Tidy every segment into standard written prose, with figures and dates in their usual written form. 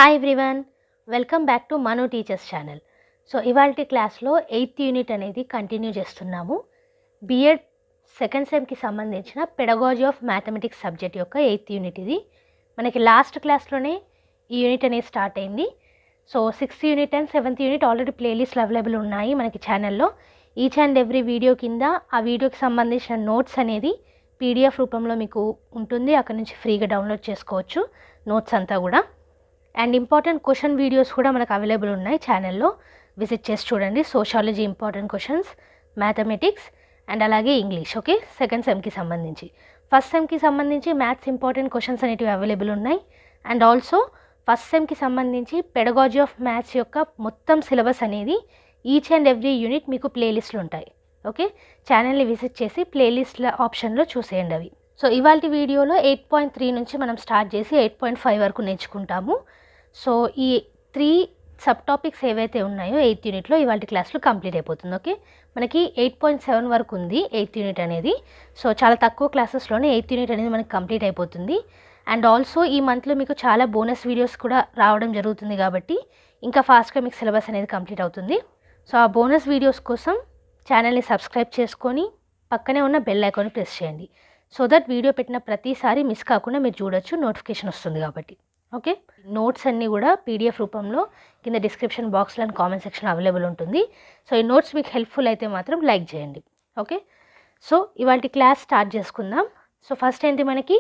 Hi everyone, welcome back to Manu teachers channel. So ఇవాల్టి క్లాస్లో 8th unit అనేది continue చేస్తున్నాము. B.Ed సెకండ్ సెమ్కి సంబంధించిన పెడగాజీ ఆఫ్ మ్యాథమెటిక్స్ సబ్జెక్ట్ యొక్క 8th యూనిట్ ఇది. మనకి లాస్ట్ క్లాస్లోనే ఈ యూనిట్ అనేది స్టార్ట్ అయింది. So 6th unit and 7th unit already ప్లేలిస్ట్లు అవైలబుల్ ఉన్నాయి మనకి ఛానల్లో. ఈచ్ అండ్ ఎవ్రీ వీడియో కింద ఆ వీడియోకి సంబంధించిన నోట్స్ అనేది PDF రూపంలో మీకు ఉంటుంది. అక్కడ నుంచి ఫ్రీగా డౌన్లోడ్ చేసుకోవచ్చు నోట్స్ అంతా కూడా. అండ్ ఇంపార్టెంట్ క్వశ్చన్ వీడియోస్ కూడా మనకు అవైలబుల్ ఉన్నాయి ఛానల్లో, విజిట్ చేసి చూడండి. Sociology important questions, mathematics and అలాగే ఇంగ్లీష్. ఓకే, సెకండ్ సెమ్కి సంబంధించి. ఫస్ట్ సెమ్కి సంబంధించి మ్యాథ్స్ ఇంపార్టెంట్ క్వశ్చన్స్ అనేటివి అవైలబుల్ ఉన్నాయి. అండ్ ఆల్సో ఫస్ట్ సెమ్కి సంబంధించి పెడగాజీ ఆఫ్ మ్యాథ్స్ యొక్క మొత్తం సిలబస్ అనేది ఈచ్ అండ్ ఎవ్రీ యూనిట్ మీకు ప్లేలిస్ట్లు ఉంటాయి. ఓకే, ఛానల్ని విజిట్ చేసి ప్లేలిస్ట్ల ఆప్షన్లో చూసేయండి అవి. సో ఇవాళ వీడియోలో 8.3 నుంచి మనం స్టార్ట్ చేసి 8.5 వరకు నేర్చుకుంటాము. సో ఈ 3 సబ్ టాపిక్స్ ఏవైతే ఉన్నాయో 8th యూనిట్లో ఇవాళ క్లాస్లో కంప్లీట్ అయిపోతుంది. ఓకే, మనకి 8.7 వరకు ఉంది 8th యూనిట్ అనేది. సో చాలా తక్కువ క్లాసెస్లోనే 8th యూనిట్ అనేది మనకి కంప్లీట్ అయిపోతుంది. అండ్ ఆల్సో ఈ మంత్లో మీకు చాలా బోనస్ వీడియోస్ కూడా రావడం జరుగుతుంది కాబట్టి ఇంకా ఫాస్ట్గా మీకు సిలబస్ అనేది కంప్లీట్ అవుతుంది. సో ఆ బోనస్ వీడియోస్ కోసం ఛానల్ని సబ్స్క్రైబ్ చేసుకొని పక్కనే ఉన్న బెల్ ఐకాన్ని ప్రెస్ చేయండి. సో దట్ వీడియో పెట్టిన ప్రతిసారి మిస్ కాకుండా మీరు చూడొచ్చు, నోటిఫికేషన్ వస్తుంది కాబట్టి. ఓకే, నోట్స్ అన్నీ కూడా PDF రూపంలో కింద డిస్క్రిప్షన్ బాక్స్లో అండ్ కామెంట్ సెక్షన్ అవైలబుల్ ఉంటుంది. సో ఈ నోట్స్ మీకు హెల్ప్ఫుల్ అయితే మాత్రం లైక్ చేయండి. ఓకే, సో ఇవాళ క్లాస్ స్టార్ట్ చేసుకుందాం. సో ఫస్ట్ ఏంటి మనకి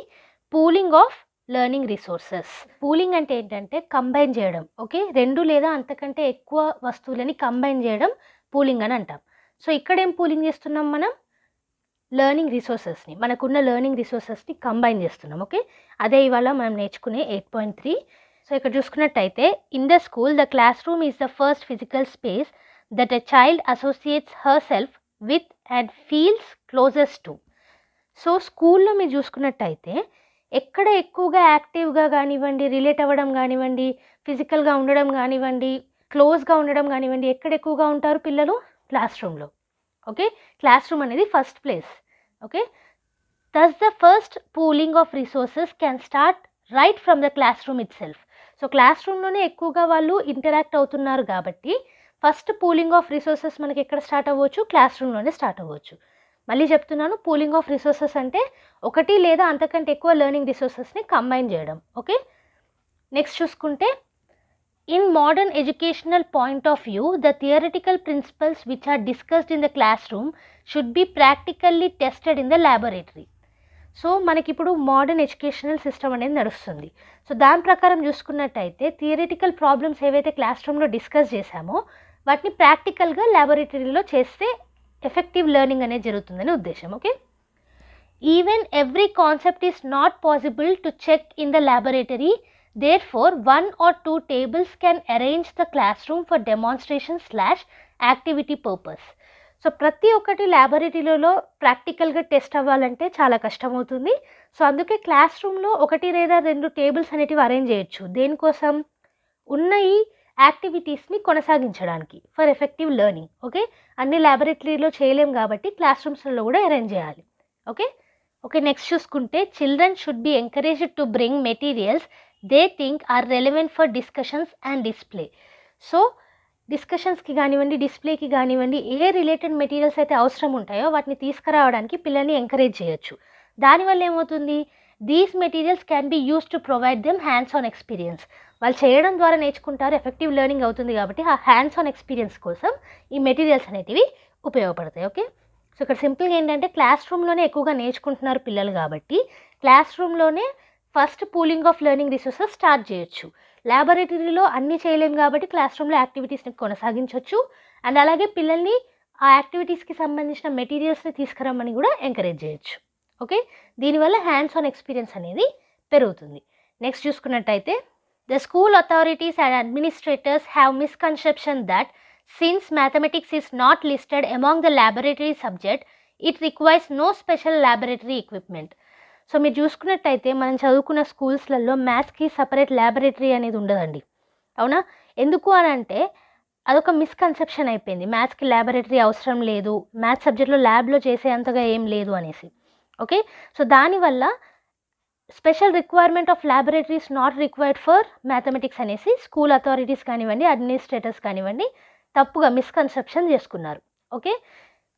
pooling of learning resources. Pooling అంటే ఏంటంటే కంబైన్ చేయడం. ఓకే, 2 లేదా అంతకంటే ఎక్కువ వస్తువులని కంబైన్ చేయడం పూలింగ్ అని అంటాం. సో ఇక్కడ ఏం పూలింగ్ చేస్తున్నాం మనం? లెర్నింగ్ రిసోర్సెస్ని, మనకున్న లెర్నింగ్ రిసోర్సెస్ని కంబైన్ చేస్తున్నాం. ఓకే, అదే ఇవాళ మనం నేర్చుకునే 8.3. సో ఇక్కడ చూసుకున్నట్టయితే in the school the class room is the first physical space that a child associates her self with and feels closest to. So స్కూల్లో మీరు చూసుకున్నట్టయితే ఎక్కడ ఎక్కువగా యాక్టివ్గా కానివ్వండి, రిలేట్ అవ్వడం కానివ్వండి, ఫిజికల్గా ఉండడం కానివ్వండి, క్లోజ్గా ఉండడం కానివ్వండి, ఎక్కడ ఎక్కువగా ఉంటారు పిల్లలు? క్లాస్ రూమ్లో. ఓకే, క్లాస్ రూమ్ అనేది first place. Okay, thus the first pooling of resources can start right from the classroom itself. So class రూమ్లోనే ఎక్కువగా వాళ్ళు ఇంటరాక్ట్ అవుతున్నారు కాబట్టి ఫస్ట్ పూలింగ్ ఆఫ్ రిసోర్సెస్ మనకి ఎక్కడ స్టార్ట్ అవ్వచ్చు? క్లాస్ రూమ్లోనే స్టార్ట్ అవ్వచ్చు. మళ్ళీ చెప్తున్నాను, పూలింగ్ ఆఫ్ రిసోర్సెస్ అంటే ఒకటి లేదా అంతకంటే ఎక్కువ లెర్నింగ్ రిసోర్సెస్ని కంబైన్ చేయడం. ఓకే, నెక్స్ట్ చూసుకుంటే in modern educational point of view, the theoretical principles which are discussed in the classroom should be practically tested in the laboratory. So మనకి ఇప్పుడు మోడర్న్ ఎడ్యుకేషనల్ సిస్టమ్ అనేది నడుస్తుంది. సో దాని ప్రకారం చూసుకున్నట్టయితే theoretical problems ఏవైతే class రూమ్లో డిస్కస్ చేశామో వాటిని ప్రాక్టికల్గా ల్యాబొరేటరీలో చేస్తే ఎఫెక్టివ్ లెర్నింగ్ అనేది జరుగుతుందని ఉద్దేశం. Okay, even every concept is not possible to check in the laboratory. Therefore, 1 or 2 tables can arrange the classroom for demonstration/activity purpose. So ప్రతి ఒక్కటి ల్యాబొరేటరీలో ప్రాక్టికల్గా టెస్ట్ అవ్వాలంటే చాలా కష్టమవుతుంది. సో అందుకే క్లాస్ రూమ్లో 1 లేదా 2 టేబుల్స్ అనేటివి అరేంజ్ చేయొచ్చు. దేనికోసం? ఉన్న ఈ యాక్టివిటీస్ని కొనసాగించడానికి, ఫర్ ఎఫెక్టివ్ లెర్నింగ్. ఓకే, అన్ని ల్యాబొరేటరీలో చేయలేం కాబట్టి క్లాస్ రూమ్స్లో కూడా అరేంజ్ చేయాలి. ఓకే ఓకే నెక్స్ట్ చూసుకుంటే children should be encouraged to bring materials they think are relevant for discussions and display. So డిస్కషన్స్కి కానివ్వండి, డిస్ప్లేకి కానివ్వండి, ఏ రిలేటెడ్ మెటీరియల్స్ అయితే అవసరం ఉంటాయో వాటిని తీసుకురావడానికి పిల్లల్ని ఎంకరేజ్ చేయొచ్చు. దానివల్ల ఏమవుతుంది? These materials can be use to provide them hands on experience. వాళ్ళు చేయడం ద్వారా నేర్చుకుంటారు, ఎఫెక్టివ్ లెర్నింగ్ అవుతుంది కాబట్టి ఆ హ్యాండ్స్ ఆన్ ఎక్స్పీరియన్స్ కోసం ఈ మెటీరియల్స్ అనేటివి ఉపయోగపడతాయి. ఓకే, సో ఇక్కడ సింపుల్గా ఏంటంటే క్లాస్ రూమ్లోనే ఎక్కువగా నేర్చుకుంటున్నారు పిల్లలు కాబట్టి క్లాస్ రూమ్లోనే first pooling of learning resources start చేయొచ్చు. ల్యాబొరేటరీలో అన్నీ చేయలేము కాబట్టి క్లాస్ రూమ్లో యాక్టివిటీస్ని కొనసాగించవచ్చు. అండ్ అలాగే పిల్లల్ని ఆ యాక్టివిటీస్కి సంబంధించిన మెటీరియల్స్ని తీసుకురమ్మని కూడా ఎంకరేజ్ చేయొచ్చు. ఓకే, దీనివల్ల హ్యాండ్స్ ఆన్ ఎక్స్పీరియన్స్ అనేది పెరుగుతుంది. నెక్స్ట్ చూసుకున్నట్టయితే the school authorities and administrators have misconception that since mathematics is not listed among the laboratory subject, it requires no special laboratory equipment. So మీరు చూసుకున్నట్టయితే మనం చదువుకున్న స్కూల్స్లలో మ్యాథ్స్కి సపరేట్ ల్యాబొరేటరీ అనేది ఉండదండి. అవునా? ఎందుకు అని అంటే అదొక మిస్కన్సెప్షన్ అయిపోయింది. మ్యాథ్స్కి ల్యాబొరేటరీ అవసరం లేదు, మ్యాథ్స్ సబ్జెక్ట్లో ల్యాబ్లో చేసే అంతగా ఏం లేదు అనేసి. ఓకే, సో దానివల్ల special requirement of laboratories not required for mathematics అనేసి స్కూల్ అథారిటీస్ కానివ్వండి, అడ్మినిస్ట్రేటర్స్ కానివ్వండి తప్పుగా మిస్కన్సెప్షన్ చేసుకున్నారు. Okay,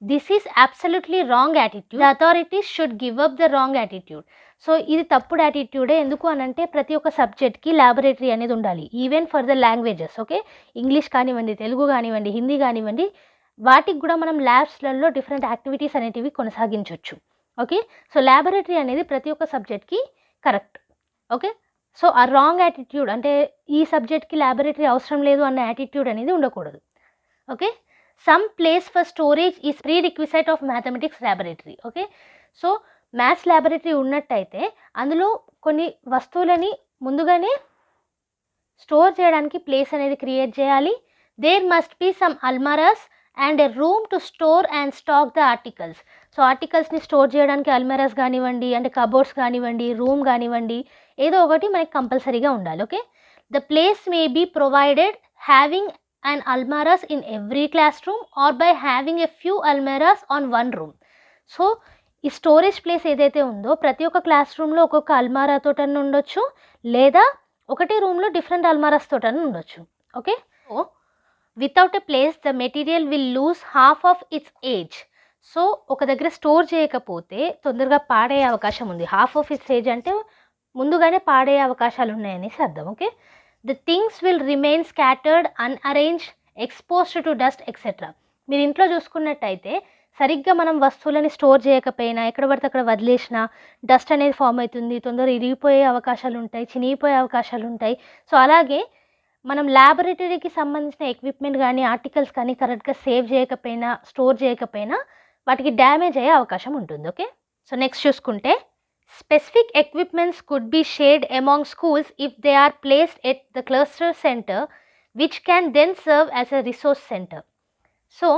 this is absolutely wrong attitude. The authorities should give up the wrong attitude. So ఇది తప్పుడు యాటిట్యూడే. ఎందుకు అనంటే ప్రతి ఒక్క సబ్జెక్ట్కి ల్యాబొరేటరీ అనేది ఉండాలి, even for the languages. Okay, English కానివ్వండి, తెలుగు కానివ్వండి, హిందీ కానివ్వండి, వాటికి కూడా మనం ల్యాబ్స్లలో డిఫరెంట్ యాక్టివిటీస్ అనేటివి కొనసాగించవచ్చు. ఓకే, సో ల్యాబొరేటరీ అనేది ప్రతి ఒక్క సబ్జెక్ట్కి కరెక్ట్. ఓకే, సో ఆ రాంగ్ యాటిట్యూడ్ అంటే ఈ సబ్జెక్ట్కి ల్యాబొరేటరీ అవసరం లేదు అన్న యాటిట్యూడ్ అనేది ఉండకూడదు. Okay, some place for storage is prerequisite of mathematics laboratory. Okay, so maths laboratory ఉన్నట్టయితే అందులో కొన్ని వస్తువులని ముందుగానే స్టోర్ చేయడానికి ప్లేస్ అనేది క్రియేట్ చేయాలి. దేర్ మస్ట్ బీ సమ్ అల్మారాస్ and a room to store and stack the articles. So ఆర్టికల్స్ని స్టోర్ చేయడానికి అల్మారాస్ కానివ్వండి, అంటే కబోర్డ్స్ కానివ్వండి, రూమ్ కానివ్వండి, ఏదో ఒకటి మనకి కంపల్సరీగా ఉండాలి. Okay, the place may be provided having and అల్మారాస్ in every class room or by having a few అల్మారాస్ ఆన్ వన్ రూమ్. సో ఈ స్టోరేజ్ ప్లేస్ ఏదైతే ఉందో ప్రతి ఒక్క క్లాస్ రూమ్లో ఒక్కొక్క అల్మారా తోటని ఉండొచ్చు, లేదా ఒకటే రూమ్లో డిఫరెంట్ అల్మారాస్ తోటని ఉండొచ్చు. Okay, so without a place the material will lose half of it's age. So ఒక దగ్గర స్టోర్ చేయకపోతే తొందరగా పాడయ్యే అవకాశం ఉంది. హాఫ్ ఆఫ్ ఇట్స్ ఏజ్ అంటే ముందుగానే పాడయ్యే అవకాశాలు ఉన్నాయనేసి అర్థం. Okay, the things will remain scattered, unarranged, exposed to dust etcetera. మీరు ఇంట్లో చూసుకున్నట్టయితే సరిగ్గా మనం వస్తువులని స్టోర్ చేయకపోయినా ఎక్కడ పడితే అక్కడ వదిలేసినా డస్ట్ అనేది ఫామ్ అవుతుంది, తొందరగా ఇరిగిపోయే అవకాశాలు ఉంటాయి, చినిగిపోయే అవకాశాలు ఉంటాయి. సో అలాగే మనం ల్యాబొరేటరీకి సంబంధించిన ఎక్విప్మెంట్ కానీ ఆర్టికల్స్ కానీ కరెక్ట్గా సేవ్ చేయకపోయినా స్టోర్ చేయకపోయినా వాటికి డ్యామేజ్ అయ్యే అవకాశం ఉంటుంది. ఓకే, సో నెక్స్ట్ చూసుకుంటే specific equipments could be shared among schools if they are placed at the cluster centre which can then serve as a resource centre. So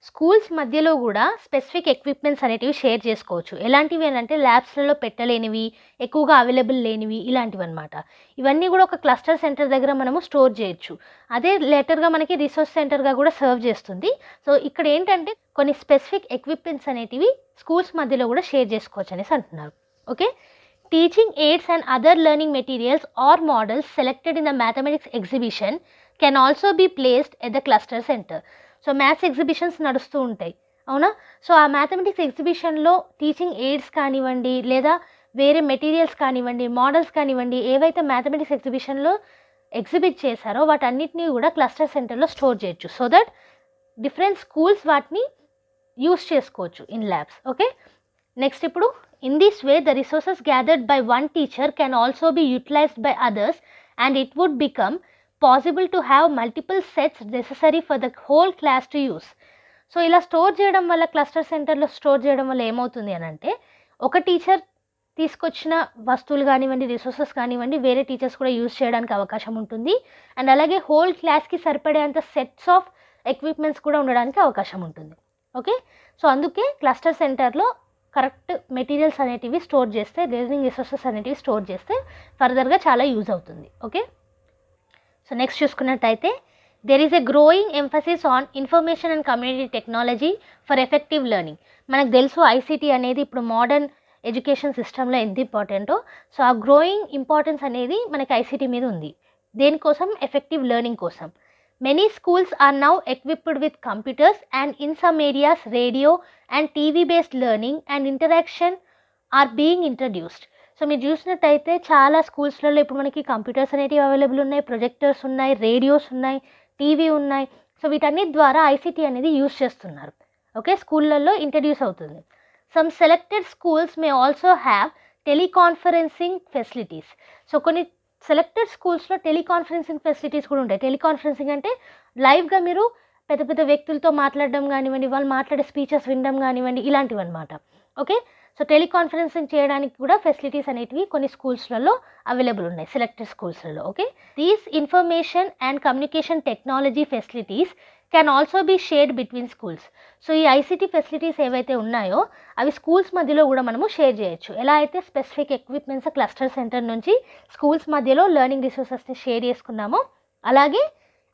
schools మధ్యలో కూడా specific equipments అనేటివి share చేసుకోవచ్చు. ఎలాంటివి అంటే ల్యాబ్స్లలో పెట్టలేనివి, ఎక్కువగా available లేనివి, ఇలాంటివి అనమాట. ఇవన్నీ కూడా ఒక క్లస్టర్ సెంటర్ దగ్గర మనము స్టోర్ చేయొచ్చు. అదే లేటర్గా మనకి రిసోర్స్ సెంటర్గా కూడా సర్వ్ చేస్తుంది. సో ఇక్కడ ఏంటంటే కొన్ని స్పెసిఫిక్ ఎక్విప్మెంట్స్ అనేటివి స్కూల్స్ మధ్యలో కూడా షేర్ చేసుకోవచ్చు అనేసి అంటున్నారు. Okay, teaching aids and other learning materials or models selected in the mathematics exhibition can also be placed at the cluster centre. So maths exhibitions నడుస్తూ ఉంటాయి, అవునా? సో ఆ మ్యాథమెటిక్స్ ఎగ్జిబిషన్లో టీచింగ్ ఎయిడ్స్ కానివ్వండి, లేదా వేరే మెటీరియల్స్ కానివ్వండి, మోడల్స్ కానివ్వండి, ఏవైతే మ్యాథమెటిక్స్ ఎగ్జిబిషన్లో ఎగ్జిబిట్ చేశారో వాటన్నిటినీ కూడా క్లస్టర్ సెంటర్లో స్టోర్ చేయొచ్చు. సో దట్ డిఫరెంట్ స్కూల్స్ వాటిని యూస్ చేసుకోవచ్చు ఇన్ ల్యాబ్స్. ఓకే, నెక్స్ట్ ఇప్పుడు in this way the resources gathered by one teacher can also be utilised by others and it would become possible to have multiple sets necessary for the whole class to use. So ఇలా store చేయడం వల్ల, cluster సెంటర్లో store చేయడం వల్ల ఏమవుతుంది అని అంటే ఒక టీచర్ తీసుకొచ్చిన వస్తువులు కానివ్వండి, రిసోర్సెస్ కానివ్వండి, వేరే టీచర్స్ కూడా యూజ్ చేయడానికి అవకాశం ఉంటుంది. అండ్ అలాగే హోల్ క్లాస్కి సరిపడేంత సెట్స్ ఆఫ్ ఎక్విప్మెంట్స్ కూడా ఉండడానికి అవకాశం ఉంటుంది. ఓకే, సో అందుకే క్లస్టర్ సెంటర్లో కరెక్ట్ మెటీరియల్స్ అనేటివి స్టోర్ చేస్తే, లెర్నింగ్ రిసోర్సెస్ అనేటివి స్టోర్ చేస్తే ఫర్దర్గా చాలా యూజ్ అవుతుంది. ఓకే, సో నెక్స్ట్ చూసుకున్నట్టయితే there is a growing emphasis on information and community technology for effective learning. మనకు తెలుసు ఐసీటీ అనేది ఇప్పుడు మోడర్న్ ఎడ్యుకేషన్ సిస్టంలో ఎంత ఇంపార్టెంటో. సో ఆ గ్రోయింగ్ ఇంపార్టెన్స్ అనేది మనకి ఐసీటీ మీద ఉంది. దేనికోసం? ఎఫెక్టివ్ లెర్నింగ్ కోసం. Many schools are now equipped with computers and in some areas radio and TV based learning and interaction are being introduced. So మీరు చూసినట్టయితే చాలా స్కూల్స్లలో ఇప్పుడు మనకి కంప్యూటర్స్ అనేటివి అవైలబుల్ ఉన్నాయి, ప్రొజెక్టర్స్ ఉన్నాయి, రేడియోస్ ఉన్నాయి, టీవీ ఉన్నాయి. సో వీటన్నిటి ద్వారా ఐసీటీ అనేది యూజ్ చేస్తున్నారు. ఓకే, స్కూళ్ళల్లో ఇంట్రడ్యూస్ అవుతుంది. Some selected schools may also have teleconferencing facilities. So కొన్ని సెలెక్టెడ్ స్కూల్స్లో టెలికాన్ఫరెన్సింగ్ ఫెసిలిటీస్ కూడా ఉంటాయి. టెలికాన్ఫరెన్సింగ్ అంటే లైవ్గా మీరు పెద్ద పెద్ద వ్యక్తులతో మాట్లాడడం కానివ్వండి, వాళ్ళు మాట్లాడే స్పీచెస్ వినడం కానివ్వండి, ఇలాంటివి అనమాట. ఓకే, సో టెలికాన్ఫరెన్సింగ్ చేయడానికి కూడా ఫెసిలిటీస్ అనేటివి కొన్ని స్కూల్స్లలో అవైలబుల్ ఉన్నాయి, సెలెక్టెడ్ స్కూల్స్లలో. Okay, these information and communication technology facilities can also be shared between schools. So ఈ ఐసీటీ ఫెసిలిటీస్ ఏవైతే ఉన్నాయో అవి స్కూల్స్ మధ్యలో కూడా మనము షేర్ చేయొచ్చు. ఎలా అయితే స్పెసిఫిక్ ఎక్విప్మెంట్స్ క్లస్టర్ సెంటర్ నుంచి స్కూల్స్ మధ్యలో లెర్నింగ్ రిసోర్సెస్ని షేర్ చేసుకున్నామో అలాగే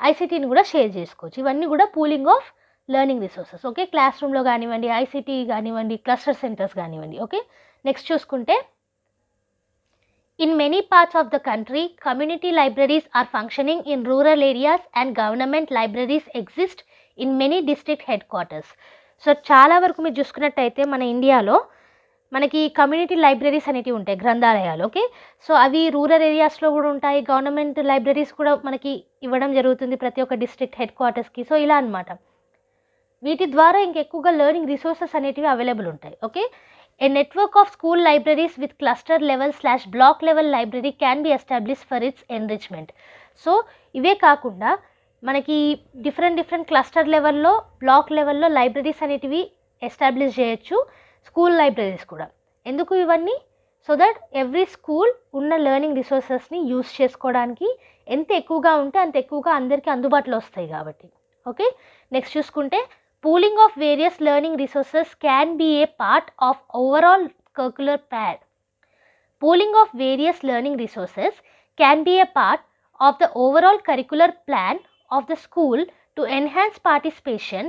ఐసీటీని కూడా షేర్ చేసుకోవచ్చు. ఇవన్నీ కూడా pooling of learning resources. Okay, class రూమ్లో కానివ్వండి, ఐసీటీ కానివ్వండి, క్లస్టర్ సెంటర్స్ కానివ్వండి. ఓకే, నెక్స్ట్ చూసుకుంటే In many parts of the country, community libraries are functioning in rural areas and government libraries exist in many district headquarters. So చాలా వరకు మీరు చూసుకున్నట్టయితే మన ఇండియాలో మనకి కమ్యూనిటీ లైబ్రరీస్ అనేటివి ఉంటాయి, గ్రంథాలయాలు. ఓకే, సో అవి రూరల్ ఏరియాస్లో కూడా ఉంటాయి. గవర్నమెంట్ లైబ్రరీస్ కూడా మనకి ఇవ్వడం జరుగుతుంది ప్రతి ఒక్క డిస్ట్రిక్ట్ హెడ్ క్వార్టర్స్కి. సో ఇలా అనమాట. వీటి ద్వారా ఇంకెక్కువగా లెర్నింగ్ రిసోర్సెస్ అనేటివి అవైలబుల్ ఉంటాయి. Okay, A network of school libraries with cluster level / block level library can be established for its enrichment. So ఇవే కాకుండా మనకి డిఫరెంట్ క్లస్టర్ లెవెల్లో, బ్లాక్ లెవెల్లో లైబ్రరీస్ అనేటివి ఎస్టాబ్లిష్ చేయొచ్చు, స్కూల్ లైబ్రరీస్ కూడా. ఎందుకు ఇవన్నీ? సో దట్ ఎవ్రీ స్కూల్ ఉన్న లెర్నింగ్ రిసోర్సెస్ని యూస్ చేసుకోవడానికి ఎంత ఎక్కువగా ఉంటే అంత ఎక్కువగా అందరికీ అందుబాటులో వస్తాయి కాబట్టి. ఓకే, నెక్స్ట్ చూసుకుంటే pooling of various learning resources can be a part of overall curricular plan. Pooling of various learning resources can be a part of the overall curricular plan of the school to enhance participation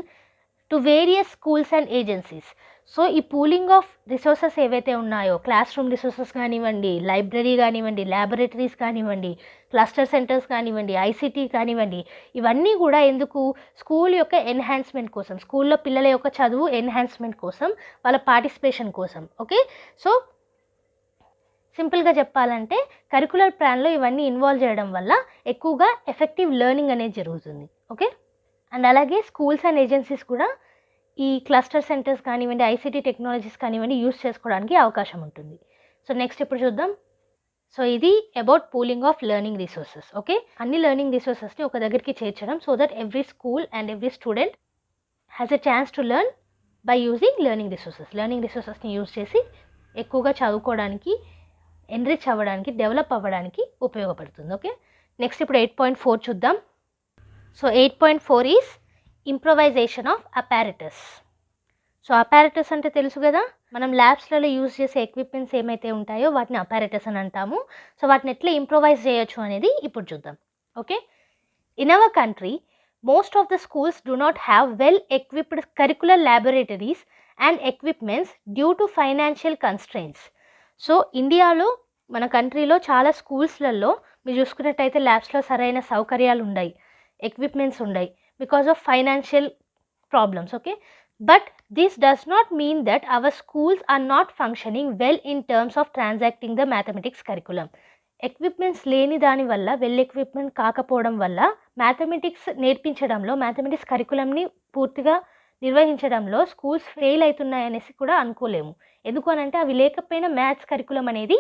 to various schools and agencies. So ఈ pooling of resources ఏవైతే ఉన్నాయో, class room resources కానివ్వండి, library కానివ్వండి, laboratories కానివ్వండి, cluster centres కానివ్వండి, ICT కానివ్వండి, ఇవన్నీ కూడా ఎందుకు? స్కూల్ యొక్క ఎన్హాన్స్మెంట్ కోసం, స్కూల్లో పిల్లల యొక్క చదువు ఎన్హాన్స్మెంట్ కోసం, వాళ్ళ పార్టిసిపేషన్ కోసం. ఓకే, సో సింపుల్గా చెప్పాలంటే కరికులర్ ప్లాన్లో ఇవన్నీ ఇన్వాల్వ్ చేయడం వల్ల ఎక్కువగా ఎఫెక్టివ్ లెర్నింగ్ అనేది జరుగుతుంది. ఓకే, అండ్ అలాగే స్కూల్స్ అండ్ ఏజెన్సీస్ కూడా ఈ క్లస్టర్ సెంటర్స్ కానివ్వండి, ఐసీటీ టెక్నాలజీస్ కానివ్వండి యూస్ చేసుకోవడానికి అవకాశం ఉంటుంది. సో నెక్స్ట్ ఇప్పుడు చూద్దాం. సో ఇది about pooling of learning resources. Okay, అన్ని లెర్నింగ్ రిసోర్సెస్ని ఒక దగ్గరికి చేర్చడం so that every school and every student has a chance to learn by using learning resources. Learning రిసోర్సెస్ని యూజ్ చేసి ఎక్కువగా చదువుకోవడానికి, ఎన్రిచ్ అవ్వడానికి, డెవలప్ అవ్వడానికి ఉపయోగపడుతుంది. ఓకే, నెక్స్ట్ ఇప్పుడు 8.4 చూద్దాం. So 8.4 is improvisation of apparatus. So apparatus అంటే తెలుసు కదా, మనం ల్యాబ్స్లలో యూజ్ చేసే ఎక్విప్మెంట్స్ ఏమైతే ఉంటాయో వాటిని అపారటస్ అని అంటాము. సో వాటిని ఎట్లా ఇంప్రొవైజ్ చేయొచ్చు అనేది ఇప్పుడు చూద్దాం. Okay, in our country most of the schools do not have well equipped curricular laboratories and equipments due to financial constraints. So ఇండియాలో, మన కంట్రీలో చాలా స్కూల్స్లలో మీరు చూసుకున్నట్టయితే ల్యాబ్స్లో సరైన సౌకర్యాలు ఉన్నాయి, ఎక్విప్మెంట్స్ ఉన్నాయి, because of financial problems. Okay, but this does not mean that our schools are not functioning well in terms of transacting the mathematics curriculum. Equipments లేని దాని వల్ల, వెల్ ఎక్విప్మెంట్ కాకపోవడం వల్ల మ్యాథమెటిక్స్ నేర్పించడంలో, మ్యాథమెటిక్స్ కరికులంని పూర్తిగా నిర్వహించడంలో స్కూల్స్ ఫెయిల్ అవుతున్నాయనేసి కూడా అనుకోలేము. ఎందుకు అని అంటే అవి లేకపోయినా మ్యాథ్స్ కరికులం అనేది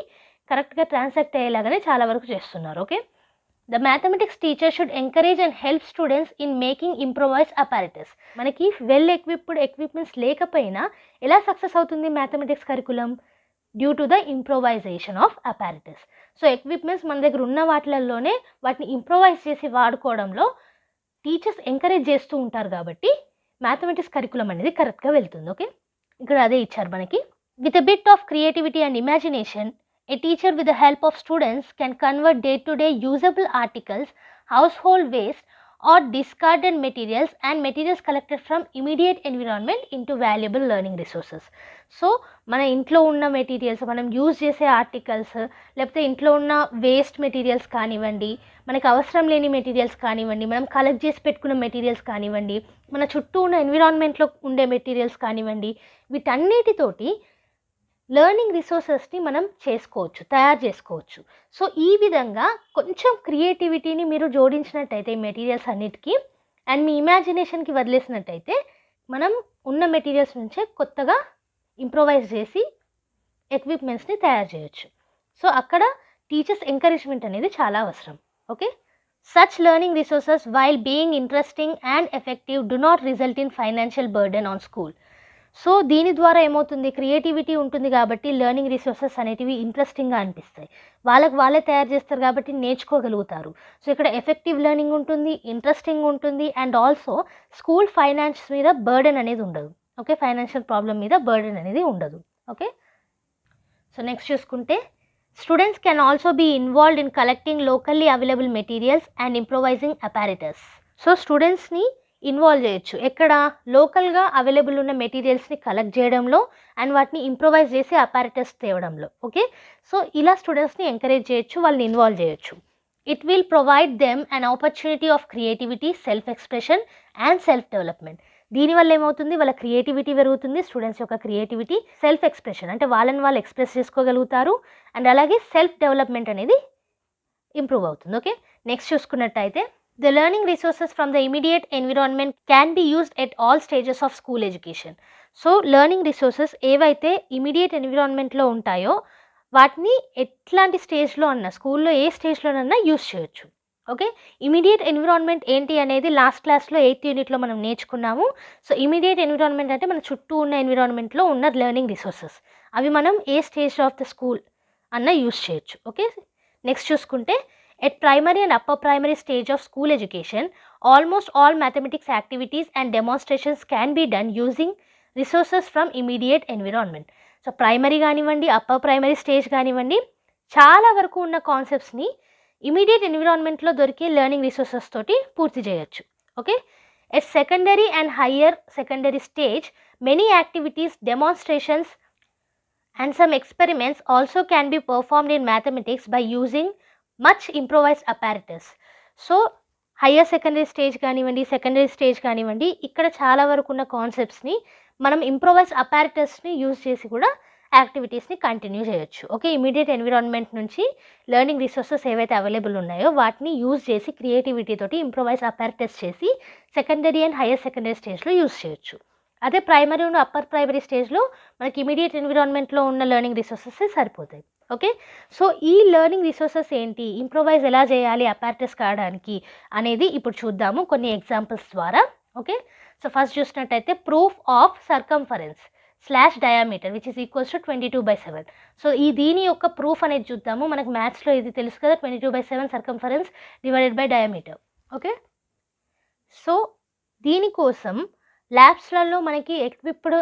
కరెక్ట్గా ట్రాన్సాక్ట్ అయ్యేలాగానే చాలా వరకు చేస్తున్నారు. Okay, The mathematics teacher should encourage and help students in making improvised apparatus. మనకి వెల్ ఎక్విప్డ్ ఎక్విప్మెంట్స్ లేకపోయినా ఎలా సక్సెస్ అవుతుంది mathematics curriculum? Due to the improvisation of apparatus. So equipments మన దగ్గర ఉన్న వాటిలలోనే వాటిని ఇంప్రొవైజ్ చేసి వాడుకోవడంలో టీచర్స్ ఎంకరేజ్ చేస్తూ ఉంటారు కాబట్టి మ్యాథమెటిక్స్ కరికులం అనేది కరెక్ట్గా వెళ్తుంది. ఓకే, ఇక్కడ అదే ఇచ్చారు మనకి. With a bit of creativity and imagination, a teacher with the help of students can convert day-to-day usable articles, household waste or discarded materials and materials collected from immediate environment into valuable learning resources. So మన ఇంట్లో ఉన్న materials, మనం use చేసే articles, లేకపోతే ఇంట్లో ఉన్న waste materials కానివ్వండి, మనకు అవసరం లేని మెటీరియల్స్ కానివ్వండి, మనం కలెక్ట్ చేసి పెట్టుకున్న మెటీరియల్స్ కానివ్వండి, మన చుట్టూ ఉన్న ఎన్విరాన్మెంట్లో ఉండే మెటీరియల్స్ కానివ్వండి, వీటన్నిటితోటి లెర్నింగ్ రిసోర్సెస్ని మనం చేసుకోవచ్చు, తయారు చేసుకోవచ్చు. సో ఈ విధంగా కొంచెం క్రియేటివిటీని మీరు జోడించినట్టయితే ఈ మెటీరియల్స్ అన్నిటికీ అండ్ మీ ఇమాజినేషన్కి వదిలేసినట్టయితే మనం ఉన్న మెటీరియల్స్ నుంచే కొత్తగా ఇంప్రొవైజ్ చేసి ఎక్విప్మెంట్స్ని తయారు చేయొచ్చు. సో అక్కడ టీచర్స్ ఎంకరేజ్మెంట్ అనేది చాలా అవసరం. Okay, such learning resources while being interesting and effective do not result in financial burden on school. So దీని ద్వారా ఏమవుతుంది, క్రియేటివిటీ ఉంటుంది కాబట్టి లెర్నింగ్ రిసోర్సెస్ అనేటివి ఇంట్రెస్టింగ్గా అనిపిస్తాయి, వాళ్ళే తయారు చేస్తారు కాబట్టి నేర్చుకోగలుగుతారు. సో ఇక్కడ ఎఫెక్టివ్ లెర్నింగ్ ఉంటుంది, ఇంట్రెస్టింగ్ ఉంటుంది అండ్ ఆల్సో స్కూల్ ఫైనాన్స్ మీద బర్డెన్ అనేది ఉండదు. ఓకే, ఫైనాన్షియల్ ప్రాబ్లం మీద బర్డెన్ అనేది ఉండదు. ఓకే, సో నెక్స్ట్ చూసుకుంటే students can also be involved in collecting locally available materials and improvising apparatus. So స్టూడెంట్స్ని ఇన్వాల్వ్ చేయొచ్చు. ఎక్కడ? లోకల్గా అవైలబుల్ ఉన్న మెటీరియల్స్ని కలెక్ట్ చేయడంలో అండ్ వాటిని ఇంప్రొవైజ్ చేసి అపారటస్ తేవడంలో. ఓకే, సో ఇలా స్టూడెంట్స్ని ఎంకరేజ్ చేయొచ్చు, వాళ్ళని ఇన్వాల్వ్ చేయొచ్చు. It will provide them an opportunity of creativity, self expression and self development. దీనివల్ల ఏమవుతుంది? వాళ్ళ క్రియేటివిటీ పెరుగుతుంది, స్టూడెంట్స్ యొక్క క్రియేటివిటీ, సెల్ఫ్ ఎక్స్ప్రెషన్ అంటే వాళ్ళని వాళ్ళు ఎక్స్ప్రెస్ చేసుకోగలుగుతారు అండ్ అలాగే సెల్ఫ్ డెవలప్మెంట్ అనేది ఇంప్రూవ్ అవుతుంది. ఓకే, నెక్స్ట్ చూసుకున్నట్టయితే the learning resources from the immediate environment can be used at all stages of school education. So learning resources ఏవైతే ఇమీడియట్ ఎన్విరాన్మెంట్లో ఉంటాయో వాటిని ఎట్లాంటి స్టేజ్లో అన్నా, స్కూల్లో ఏ స్టేజ్లోనన్నా యూస్ చేయొచ్చు. ఓకే, ఇమీడియట్ ఎన్విరాన్మెంట్ ఏంటి అనేది లాస్ట్ క్లాస్లో 8th యూనిట్లో మనం నేర్చుకున్నాము. సో ఇమీడియట్ ఎన్విరాన్మెంట్ అంటే మన చుట్టూ ఉన్న ఎన్విరాన్మెంట్లో ఉన్న లెర్నింగ్ రిసోర్సెస్, అవి మనం ఏ స్టేజ్ ఆఫ్ ద స్కూల్ అన్నా యూస్ చేయొచ్చు. ఓకే, నెక్స్ట్ చూసుకుంటే at primary and upper primary stage of school education, almost all mathematics activities and demonstrations can be done using resources from immediate environment. So primary కానివ్వండి, upper primary stage కానివ్వండి, చాలా వరకు ఉన్న కాన్సెప్ట్స్ని immediate ఎన్విరాన్మెంట్లో దొరికే learning resources తోటి పూర్తి చేయొచ్చు. Okay, at secondary and higher secondary stage many activities, demonstrations and some experiments also can be performed in mathematics by using much improvised apparatus. So higher secondary stage కానివ్వండి, secondary stage కానివ్వండి, ఇక్కడ చాలా వరకు ఉన్న కాన్సెప్ట్స్ని మనం ఇంప్రొవైజ్డ్ అపారటస్ని యూజ్ చేసి కూడా యాక్టివిటీస్ని continue చేయొచ్చు. ఓకే, ఇమీడియట్ ఎన్విరాన్మెంట్ నుంచి లెర్నింగ్ రిసోర్సెస్ ఏవైతే అవైలబుల్ ఉన్నాయో వాటిని యూజ్ చేసి క్రియేటివిటీ తోటి ఇంప్రొవైజ్డ్ అపారటస్ చేసి సెకండరీ అండ్ హయ్యర్ సెకండరీ స్టేజ్లో యూజ్ చేయొచ్చు. అదే ప్రైమరీ అండ్ అప్పర్ ప్రైమరీ స్టేజ్లో మనకి ఇమీడియట్ ఎన్విరాన్మెంట్లో ఉన్న లెర్నింగ్ రిసోర్సెస్ సరిపోతాయి. ఓకే, సో ఈ లెర్నింగ్ రిసోర్సెస్ ఏంటి, ఇంప్రొవైజ్ ఎలా చేయాలి అపారటస్ కావడానికి అనేది ఇప్పుడు చూద్దాము కొన్ని ఎగ్జాంపుల్స్ ద్వారా. ఓకే, సో ఫస్ట్ చూసినట్టయితే proof of circumference slash diameter which is equals to 22/7. So దీని యొక్క ప్రూఫ్ అనేది చూద్దాము. మనకు మ్యాథ్స్లో ఇది తెలుసు కదా, 22/7 circumference divided by diameter. Okay, so దీనికోసం ల్యాబ్స్లలో మనకి ఎక్విప్డ్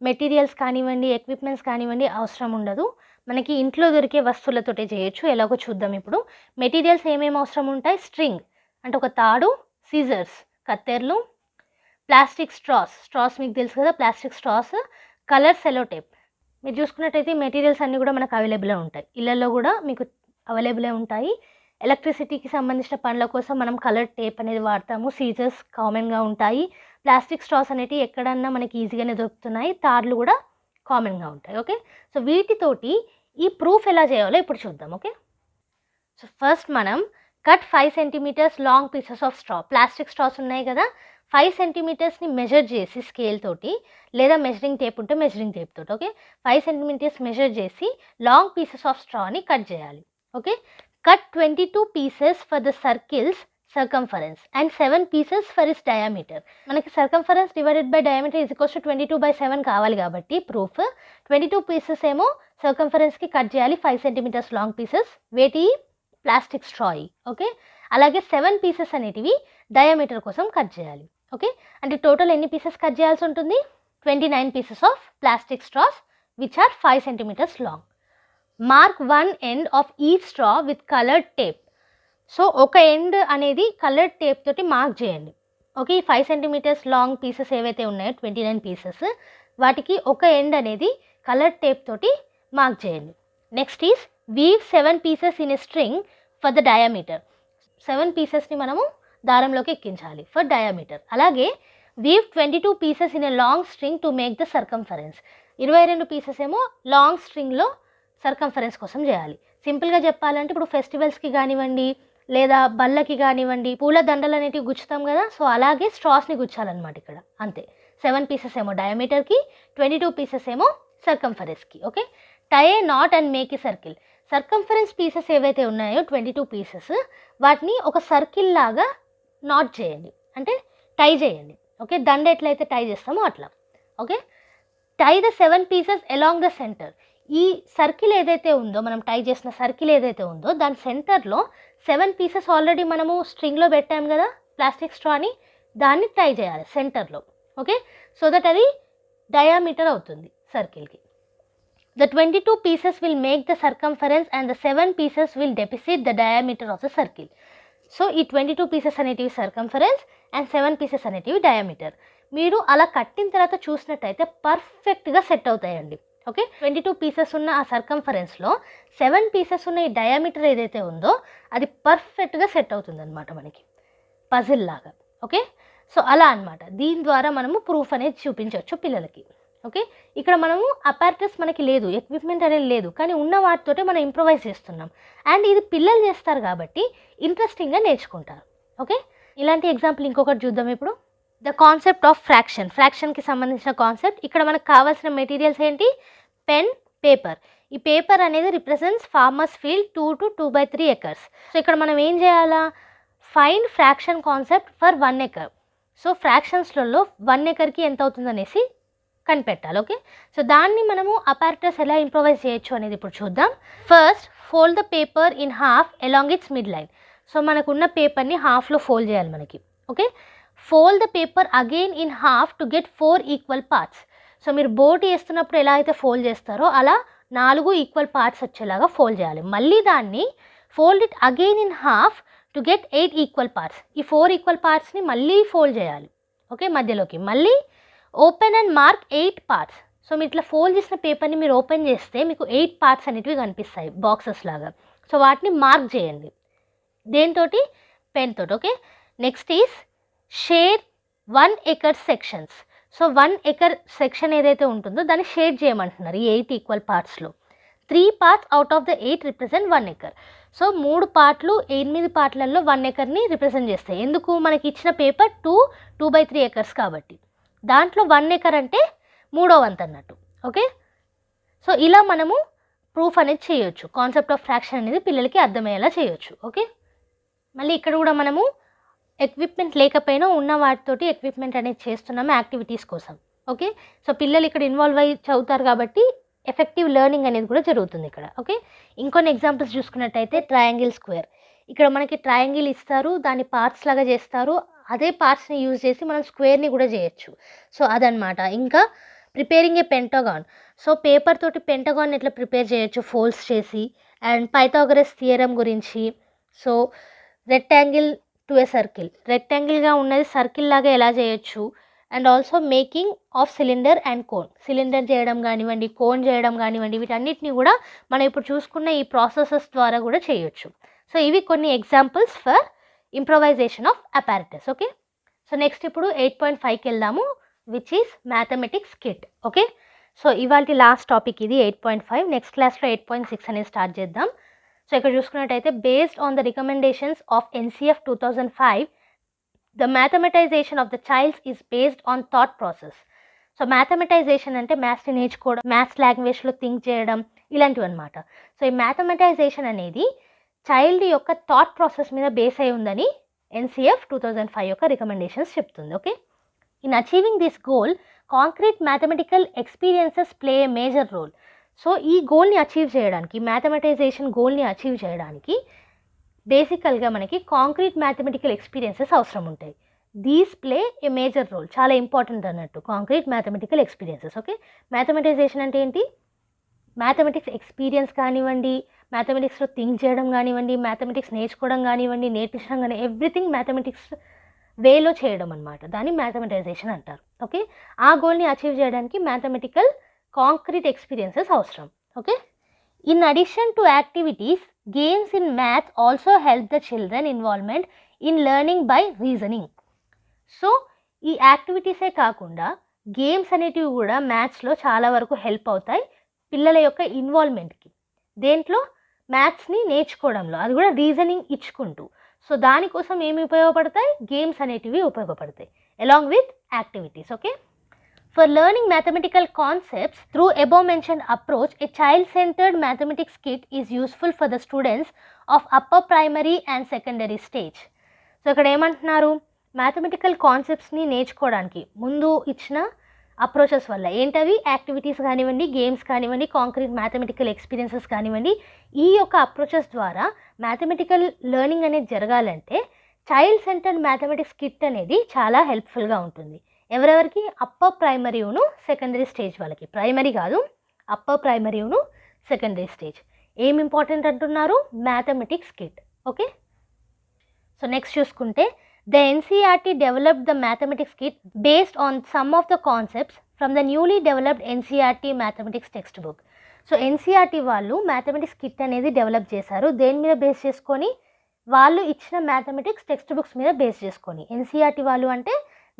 మెటీరియల్స్ కానివ్వండి, ఎక్విప్మెంట్స్ కానివ్వండి అవసరం ఉండదు. మనకి ఇంట్లో దొరికే వస్తువులతోటే చేయొచ్చు. ఎలాగో చూద్దాం ఇప్పుడు. మెటీరియల్స్ ఏమేమి అవసరం ఉంటాయి? స్ట్రింగ్ అంటే ఒక తాడు, సీజర్స్ కత్తెర్లు, ప్లాస్టిక్ స్ట్రాస్ మీకు తెలుసు కదా, ప్లాస్టిక్ స్ట్రాస్, కలర్ సెలోటేప్. మీరు చూసుకున్నట్టయితే మెటీరియల్స్ అన్నీ కూడా మనకు అవైలబులే ఉంటాయి, ఇళ్ళల్లో కూడా మీకు అవైలబులే ఉంటాయి. ఎలక్ట్రిసిటీకి సంబంధించిన పనుల కోసం మనం కలర్ టేప్ అనేది వాడతాము, సీజర్స్ కామన్గా ఉంటాయి, ప్లాస్టిక్ స్ట్రాస్ అనేవి ఎక్కడన్నా మనకి ఈజీగానే దొరుకుతున్నాయి, తాడులు కూడా కామన్గా ఉంటాయి. ఓకే, సో వీటితోటి ఈ ప్రూఫ్ ఎలా చేయాలో ఇప్పుడు చూద్దాం. ఓకే, సో ఫస్ట్ మనం cut 5 centimetres long pieces of straw, plastic straws ఉన్నాయి కదా, 5 సెంటీమీటర్స్ని మెజర్ చేసి స్కేల్ తోటి లేదా మెజరింగ్ టేప్ ఉంటే మెజరింగ్ టేప్ తోటి. ఓకే, 5 సెంటీమీటర్స్ మెజర్ చేసి లాంగ్ పీసెస్ ఆఫ్ స్ట్రాని కట్ చేయాలి. Okay, cut 22 pieces for the circles circumference and 7 pieces for its diameter. మనకి circumference divided by diameter is equals to 22/7 కావాలి కాబట్టి ప్రూఫ్ 22 పీసెస్ ఏమో circumferenceకి cut చేయాలి, 5 centimetres long pieces, వేటి plastic స్ట్రాయి. Okay, అలాగే 7 pieces అనేటివి డయామీటర్ కోసం కట్ చేయాలి. ఓకే, అంటే టోటల్ ఎన్ని పీసెస్ కట్ చేయాల్సి ఉంటుంది? 29 pieces of plastic straws which are 5 centimetres long. Mark 1 end of each straw with colored tape. So ఒక ఎండ్ అనేది కలర్డ్ టేప్ తోటి మార్క్ చేయండి. ఓకే, ఈ 5 సెంటీమీటర్స్ లాంగ్ పీసెస్ ఏవైతే ఉన్నాయో 29 పీసెస్, వాటికి ఒక ఎండ్ అనేది కలర్డ్ టేప్ తోటి మార్క్ చేయండి. Next is weave 7 pieces in a string for the diameter. 7 పీసెస్ని మనము దారంలోకి ఎక్కించాలి ఫర్ డయామీటర్. అలాగే weave 22 pieces in a long string to make the circumference. 22 pieces ఏమో లాంగ్ స్ట్రింగ్లో సర్కంఫరెన్స్ కోసం చేయాలి. సింపుల్గా చెప్పాలంటే ఇప్పుడు ఫెస్టివల్స్కి కానివ్వండి లేదా బల్లకి కానివ్వండి పూల దండలు అనేటివి గుచ్చుతాం కదా, సో అలాగే స్ట్రాస్ని గుచ్చాలన్నమాట ఇక్కడ. అంతే, 7 పీసెస్ ఏమో డయామీటర్కి, 22 పీసెస్ ఏమో సర్కంఫరెన్స్కి. Okay, tie a knot and make a circle. Circumference pieces ఏవైతే ఉన్నాయో 22 పీసెస్, వాటిని ఒక సర్కిల్ లాగా నాట్ చేయండి, అంటే టై చేయండి. ఓకే, దండ ఎట్లయితే టై చేస్తామో అట్లా. Okay, tie the 7 pieces along the centre. ఈ సర్కిల్ ఏదైతే ఉందో, మనం టై చేసిన సర్కిల్ ఏదైతే ఉందో దాని సెంటర్లో 7 పీసెస్ ఆల్రెడీ మనము స్ట్రింగ్లో పెట్టాం కదా ప్లాస్టిక్ స్ట్రాని, దాన్ని టై చేయాలి సెంటర్లో. ఓకే, సో దట్ అది డయామీటర్ అవుతుంది సర్కిల్కి. The 22 pieces will make the circumference and the 7 pieces will depict the diameter of the circle. So ఈ 22 పీసెస్ అనేటివి సర్కంఫరెన్స్ అండ్ 7 పీసెస్ అనేటివి డయామీటర్. మీరు అలా కట్టిన తర్వాత చూసినట్టయితే పర్ఫెక్ట్గా సెట్ అవుతాయండి. ఓకే, 22 పీసెస్ ఉన్న ఆ సర్కంఫరెన్స్లో 7 పీసెస్ ఉన్న ఈ డయామీటర్ ఏదైతే ఉందో అది పర్ఫెక్ట్గా సెట్ అవుతుంది అనమాట మనకి పజిల్ లాగా. ఓకే, సో అలా అనమాట. దీని ద్వారా మనము ప్రూఫ్ అనేది చూపించవచ్చు పిల్లలకి. ఓకే, ఇక్కడ మనము అపారటస్ మనకి లేదు, ఎక్విప్మెంట్ అనేది లేదు, కానీ ఉన్న వాటితోటే మనం ఇంప్రొవైజ్ చేస్తున్నాం. అండ్ ఇది పిల్లలు చేస్తారు కాబట్టి ఇంట్రెస్టింగ్గా నేర్చుకుంటారు. ఓకే, ఇలాంటి ఎగ్జాంపుల్ ఇంకొకటి చూద్దాం ఇప్పుడు. ద కాన్సెప్ట్ ఆఫ్ ఫ్రాక్షన్, ఫ్రాక్షన్కి సంబంధించిన కాన్సెప్ట్. ఇక్కడ మనకు కావాల్సిన మెటీరియల్స్ ఏంటి? Pen, paper. ఈ పేపర్ అనేది represents farmers field 2 to 2/3 acres. So ఇక్కడ మనం ఏం చేయాలా? Find fraction concept for 1 acre. So ఫ్రాక్షన్స్లలో 1 acreకి ఎంత అవుతుంది అనేసి కనిపెట్టాలి. ఓకే, సో దాన్ని మనము అపారటస్ ఎలా ఇంప్రొవైజ్ చేయొచ్చు అనేది ఇప్పుడు చూద్దాం. First fold the paper in half along it's mid line. So మనకున్న పేపర్ని హాఫ్లో ఫోల్డ్ చేయాలి మనకి. Okay, fold the paper again in half to get 4 equal parts. So మీరు బోట్ వేస్తున్నప్పుడు ఎలా అయితే ఫోల్డ్ చేస్తారో అలా 4 ఈక్వల్ పార్ట్స్ వచ్చేలాగా ఫోల్డ్ చేయాలి. మళ్ళీ దాన్ని fold it again in half to get 8 equal parts. ఈ 4 ఈక్వల్ పార్ట్స్ని మళ్ళీ ఫోల్డ్ చేయాలి. ఓకే, మధ్యలోకి మళ్ళీ open and mark 8 parts. So మీరు ఇట్లా ఫోల్డ్ చేసిన పేపర్ని మీరు ఓపెన్ చేస్తే మీకు 8 పార్ట్స్ అనేటివి కనిపిస్తాయి బాక్సెస్ లాగా. సో వాటిని మార్క్ చేయండి దేనితోటి? పెన్ తోటి. Okay, next is shade 1 acre sections. So 1 acre section ఏదైతే ఉంటుందో దాన్ని షేడ్ చేయమంటున్నారు ఈ 8 ఈక్వల్ పార్ట్స్లో. 3 parts out of the 8 represent 1 acre. So 3 పార్ట్లు 8 పార్ట్లలో 1 acreని రిప్రజెంట్ చేస్తాయి. ఎందుకు? మనకి ఇచ్చిన పేపర్ 2/3 acres కాబట్టి దాంట్లో 1 acre అంటే 3వ వంతు అన్నట్టు. ఓకే, సో ఇలా మనము ప్రూఫ్ అనేది చేయొచ్చు. కాన్సెప్ట్ ఆఫ్ ఫ్రాక్షన్ అనేది పిల్లలకి అర్థమయ్యేలా చేయొచ్చు. ఓకే, మళ్ళీ ఇక్కడ కూడా మనము ఎక్విప్మెంట్ లేకపోయినా ఉన్న వాటితోటి ఎక్విప్మెంట్ అనేది చేస్తున్నాము యాక్టివిటీస్ కోసం. ఓకే, సో పిల్లలు ఇక్కడ ఇన్వాల్వ్ అయ్యి చదువుతారు కాబట్టి ఎఫెక్టివ్ లెర్నింగ్ అనేది కూడా జరుగుతుంది ఇక్కడ. ఓకే, ఇంకొన్ని ఎగ్జాంపుల్స్ చూసుకున్నట్టయితే ట్రయాంగిల్, స్క్వేర్. ఇక్కడ మనకి ట్రయాంగిల్ ఇస్తారు, దాన్ని పార్ట్స్ లాగా చేస్తారు. అదే పార్ట్స్ని యూజ్ చేసి మనం స్క్వేర్ని కూడా చేయొచ్చు. సో అదనమాట. ఇంకా preparing a pentagon. So paper తోటి పెంటగాన్ ఎట్లా ప్రిపేర్ చేయొచ్చు ఫోల్డ్స్ చేసి. అండ్ పైథాగరస్ థియరం గురించి. So rectangle to a circle, రెక్టాంగిల్గా ఉన్నది సర్కిల్ లాగా ఎలా చేయొచ్చు. And also making of cylinder and cone, cylinder చేయడం కానివ్వండి, కోన్ చేయడం కానివ్వండి, వీటన్నిటిని కూడా మనం ఇప్పుడు చూసుకున్న ఈ ప్రాసెసెస్ ద్వారా కూడా చేయొచ్చు. సో ఇవి కొన్ని examples for improvisation of apparatus. Okay, so next ఇప్పుడు 8.5కి వెళ్దాము, which is mathematics kit. Okay, so ఇవాళ లాస్ట్ టాపిక్ ఇది 8.5. నెక్స్ట్ క్లాస్లో 8.6 అనేది స్టార్ట్ చేద్దాం. సో ఇక్కడ చూసుకున్నట్టయితే based on the recommendations of NCF 2005 the mathematization of the child's is based on thought process. So mathematization అంటే మ్యాథ్స్ని నేర్చుకోవడం, మ్యాథ్స్ లాంగ్వేజ్లో థింక్ చేయడం, ఇలాంటివి అనమాట. సో ఈ మ్యాథమెటైజేషన్ అనేది చైల్డ్ యొక్క థాట్ ప్రాసెస్ మీద బేస్ అయి ఉందని NCF 2005 యొక్క రికమెండేషన్స్ చెప్తుంది. Okay, in achieving this goal concrete mathematical experiences play a major role. So ఈ గోల్ని అచీవ్ చేయడానికి, మ్యాథమెటైజేషన్ గోల్ని అచీవ్ చేయడానికి బేసికల్గా మనకి కాంక్రీట్ మ్యాథమెటికల్ ఎక్స్పీరియన్సెస్ అవసరం ఉంటాయి. These play a major role, చాలా ఇంపార్టెంట్ అన్నట్టు concrete mathematical experiences. Okay, mathematisation అంటే ఏంటి? మ్యాథమెటిక్స్ ఎక్స్పీరియన్స్ కానివ్వండి, మ్యాథమెటిక్స్లో థింక్ చేయడం కానివ్వండి, మ్యాథమెటిక్స్ నేర్చుకోవడం కానివ్వండి, నేర్పించడం కానీ ఎవ్రీథింగ్ మ్యాథమెటిక్స్ వేలో చేయడం అనమాట. దాన్ని మ్యాథమెటైజేషన్ అంటారు. ఓకే, ఆ గోల్ని అచీవ్ చేయడానికి మ్యాథమెటికల్ కాంక్రీట్ ఎక్స్పీరియన్సెస్ అవసరం. Okay, in addition to activities games in maths also help the children involvement in learning by reasoning. So ఈ యాక్టివిటీసే కాకుండా గేమ్స్ అనేటివి కూడా మ్యాథ్స్లో చాలా వరకు హెల్ప్ అవుతాయి పిల్లల యొక్క ఇన్వాల్వ్మెంట్కి. దేంట్లో? మ్యాథ్స్ని నేర్చుకోవడంలో, అది కూడా రీజనింగ్ ఇచ్చుకుంటూ. సో దానికోసం ఏమి ఉపయోగపడతాయి? గేమ్స్ అనేటివి ఉపయోగపడతాయి along with activities. Okay, for learning mathematical concepts through above mentioned approach a child centred mathematics kit is useful for the students of upper primary and secondary stage. So ఇక్కడ ఏమంటున్నారు? Mathematical కాన్సెప్ట్స్ని నేర్చుకోవడానికి ముందు ఇచ్చిన approaches వల్ల ఏంటవి? Activities కానివ్వండి, games కానివ్వండి, concrete mathematical experiences కానివ్వండి, ఈ యొక్క అప్రోచెస్ ద్వారా మ్యాథమెటికల్ లెర్నింగ్ అనేది జరగాలంటే చైల్డ్ సెంటర్డ్ మ్యాథమెటిక్స్ కిట్ అనేది చాలా హెల్ప్ఫుల్గా ఉంటుంది. ఎవరెవరికి? అప్పర్ ప్రైమరీను సెకండరీ స్టేజ్ వాళ్ళకి. ప్రైమరీ కాదు, అప్పర్ ప్రైమరీను సెకండరీ స్టేజ్. ఏం ఇంపార్టెంట్ అంటున్నారు? Mathematics kit. Okay, so next చూసుకుంటే the NCERT developed the mathematics kit based on some of the concepts from the newly developed NCERT mathematics text book. So NCERT వాళ్ళు mathematics kit అనేది develop చేశారు. దేని మీద base చేసుకొని? వాళ్ళు ఇచ్చిన mathematics text books మీద బేస్ చేసుకొని. ఎన్సీఆర్టీ వాళ్ళు అంటే